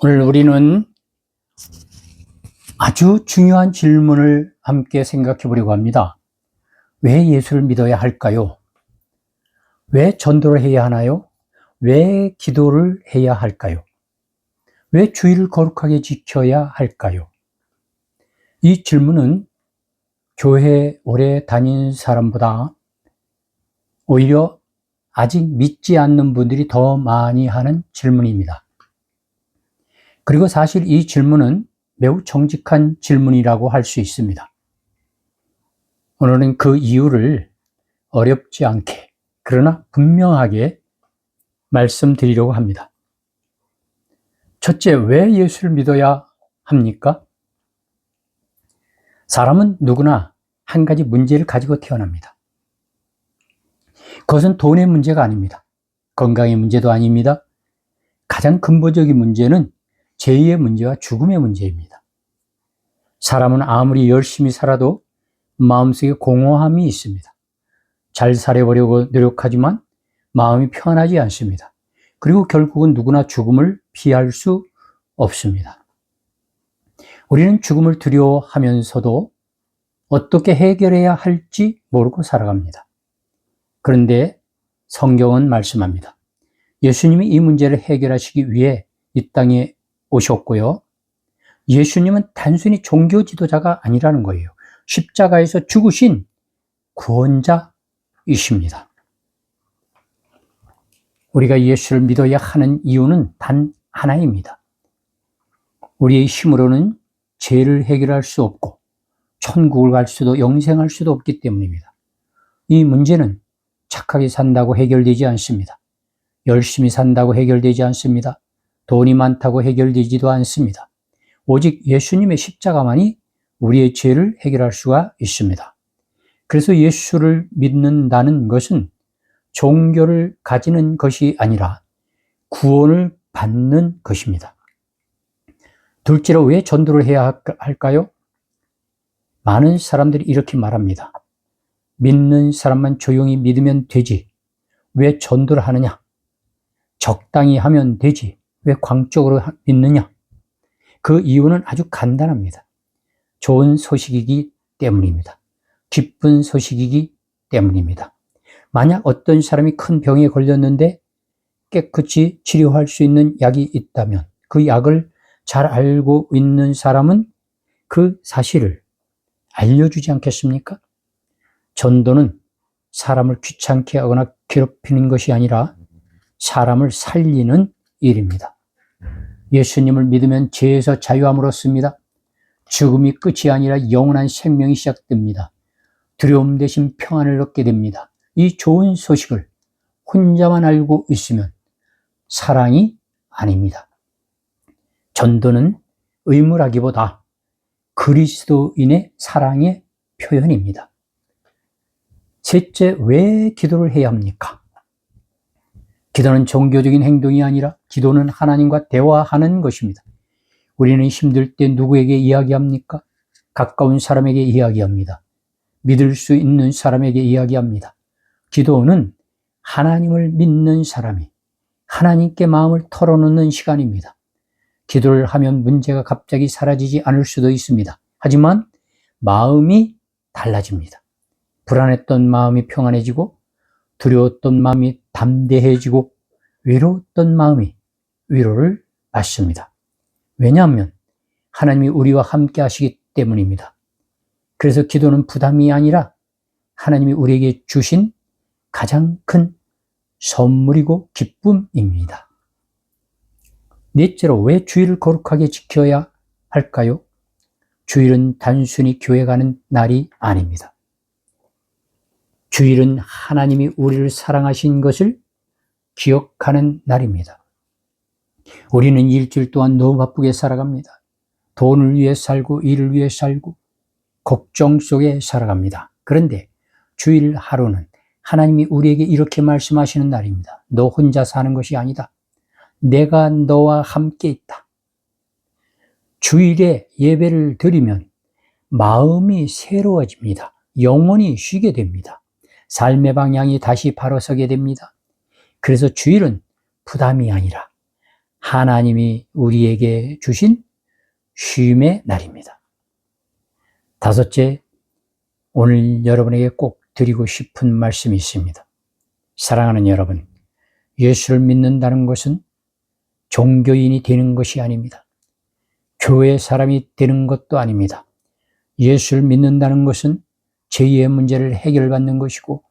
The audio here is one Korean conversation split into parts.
오늘 우리는 아주 중요한 질문을 함께 생각해 보려고 합니다. 왜 예수를 믿어야 할까요? 왜 전도를 해야 하나요? 왜 기도를 해야 할까요? 왜 주일을 거룩하게 지켜야 할까요? 이 질문은 교회 오래 다닌 사람보다 오히려 아직 믿지 않는 분들이 더 많이 하는 질문입니다. 그리고 사실 이 질문은 매우 정직한 질문이라고 할 수 있습니다. 오늘은 그 이유를 어렵지 않게 그러나 분명하게 말씀드리려고 합니다. 첫째, 왜 예수를 믿어야 합니까? 사람은 누구나 한 가지 문제를 가지고 태어납니다. 그것은 돈의 문제가 아닙니다. 건강의 문제도 아닙니다. 가장 근본적인 문제는 죄의 문제와 죽음의 문제입니다. 사람은 아무리 열심히 살아도 마음속에 공허함이 있습니다. 잘 살아보려고 노력하지만 마음이 편하지 않습니다. 그리고 결국은 누구나 죽음을 피할 수 없습니다. 우리는 죽음을 두려워하면서도 어떻게 해결해야 할지 모르고 살아갑니다. 그런데 성경은 말씀합니다. 예수님이 이 문제를 해결하시기 위해 이 땅에 오셨고요. 예수님은 단순히 종교 지도자가 아니라는 거예요. 십자가에서 죽으신 구원자이십니다. 우리가 예수를 믿어야 하는 이유는 단 하나입니다. 우리의 힘으로는 죄를 해결할 수 없고 천국을 갈 수도 영생할 수도 없기 때문입니다. 이 문제는 착하게 산다고 해결되지 않습니다. 열심히 산다고 해결되지 않습니다. 돈이 많다고 해결되지도 않습니다. 오직 예수님의 십자가만이 우리의 죄를 해결할 수가 있습니다. 그래서 예수를 믿는다는 것은 종교를 가지는 것이 아니라 구원을 받는 것입니다. 둘째로 왜 전도를 해야 할까요? 많은 사람들이 이렇게 말합니다. 믿는 사람만 조용히 믿으면 되지. 왜 전도를 하느냐? 적당히 하면 되지. 왜 광적으로 믿느냐? 그 이유는 아주 간단합니다. 좋은 소식이기 때문입니다. 기쁜 소식이기 때문입니다. 만약 어떤 사람이 큰 병에 걸렸는데 깨끗이 치료할 수 있는 약이 있다면 그 약을 잘 알고 있는 사람은 그 사실을 알려주지 않겠습니까? 전도는 사람을 귀찮게 하거나 괴롭히는 것이 아니라 사람을 살리는 일입니다. 예수님을 믿으면 죄에서 자유함을 얻습니다. 죽음이 끝이 아니라 영원한 생명이 시작됩니다. 두려움 대신 평안을 얻게 됩니다. 이 좋은 소식을 혼자만 알고 있으면 사랑이 아닙니다. 전도는 의무라기보다 그리스도인의 사랑의 표현입니다. 셋째, 왜 기도를 해야 합니까? 기도는 종교적인 행동이 아니라 기도는 하나님과 대화하는 것입니다. 우리는 힘들 때 누구에게 이야기합니까? 가까운 사람에게 이야기합니다. 믿을 수 있는 사람에게 이야기합니다. 기도는 하나님을 믿는 사람이 하나님께 마음을 털어놓는 시간입니다. 기도를 하면 문제가 갑자기 사라지지 않을 수도 있습니다. 하지만 마음이 달라집니다. 불안했던 마음이 평안해지고 두려웠던 마음이 담대해지고 외로웠던 마음이 위로를 받습니다. 왜냐하면 하나님이 우리와 함께 하시기 때문입니다. 그래서 기도는 부담이 아니라 하나님이 우리에게 주신 가장 큰 선물이고 기쁨입니다. 넷째로 왜 주일을 거룩하게 지켜야 할까요? 주일은 단순히 교회 가는 날이 아닙니다. 주일은 하나님이 우리를 사랑하신 것을 기억하는 날입니다. 우리는 일주일 동안 너무 바쁘게 살아갑니다. 돈을 위해 살고 일을 위해 살고 걱정 속에 살아갑니다. 그런데 주일 하루는 하나님이 우리에게 이렇게 말씀하시는 날입니다. 너 혼자 사는 것이 아니다. 내가 너와 함께 있다. 주일에 예배를 드리면 마음이 새로워집니다. 영혼이 쉬게 됩니다. 삶의 방향이 다시 바로 서게 됩니다. 그래서 주일은 부담이 아니라 하나님이 우리에게 주신 쉼의 날입니다. 다섯째, 오늘 여러분에게 꼭 드리고 싶은 말씀이 있습니다. 사랑하는 여러분, 예수를 믿는다는 것은 종교인이 되는 것이 아닙니다. 교회 사람이 되는 것도 아닙니다. 예수를 믿는다는 것은 죄의 문제를 해결받는 것이고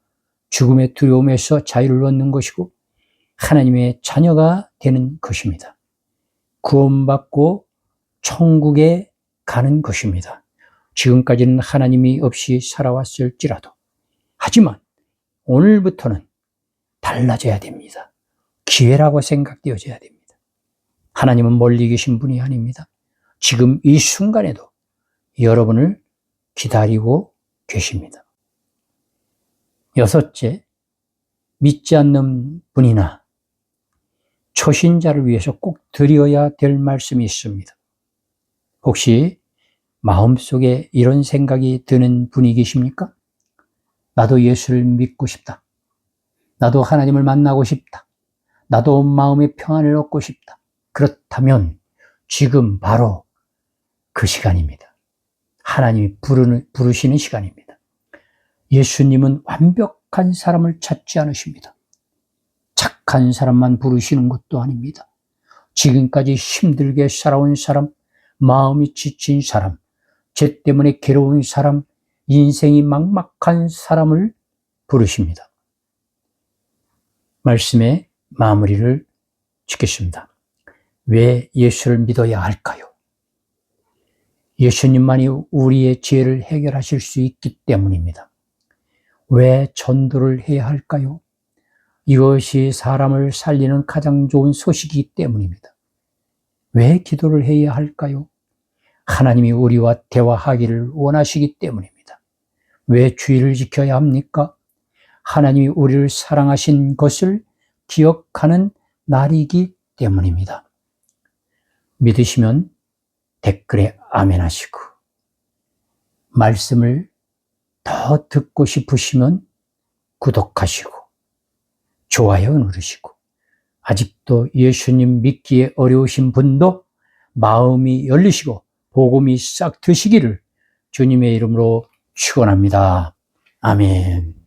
죽음의 두려움에서 자유를 얻는 것이고 하나님의 자녀가 되는 것입니다. 구원받고 천국에 가는 것입니다. 지금까지는 하나님이 없이 살아왔을지라도 하지만 오늘부터는 달라져야 됩니다. 기회라고 생각되어져야 됩니다. 하나님은 멀리 계신 분이 아닙니다. 지금 이 순간에도 여러분을 기다리고 계십니다. 여섯째, 믿지 않는 분이나 초신자를 위해서 꼭 드려야 될 말씀이 있습니다. 혹시 마음속에 이런 생각이 드는 분이 계십니까? 나도 예수를 믿고 싶다. 나도 하나님을 만나고 싶다. 나도 마음의 평안을 얻고 싶다. 그렇다면 지금 바로 그 시간입니다. 하나님이 부르시는 시간입니다. 예수님은 완벽한 사람을 찾지 않으십니다. 착한 사람만 부르시는 것도 아닙니다. 지금까지 힘들게 살아온 사람, 마음이 지친 사람, 죄 때문에 괴로운 사람, 인생이 막막한 사람을 부르십니다. 말씀의 마무리를 짓겠습니다. 왜 예수를 믿어야 할까요? 예수님만이 우리의 죄를 해결하실 수 있기 때문입니다. 왜 전도를 해야 할까요? 이것이 사람을 살리는 가장 좋은 소식이기 때문입니다. 왜 기도를 해야 할까요? 하나님이 우리와 대화하기를 원하시기 때문입니다. 왜 주의를 지켜야 합니까? 하나님이 우리를 사랑하신 것을 기억하는 날이기 때문입니다. 믿으시면 댓글에 아멘 하시고, 말씀을 더 듣고 싶으시면 구독하시고, 좋아요 누르시고, 아직도 예수님 믿기에 어려우신 분도 마음이 열리시고 복음이 싹 트시기를 주님의 이름으로 축원합니다. 아멘.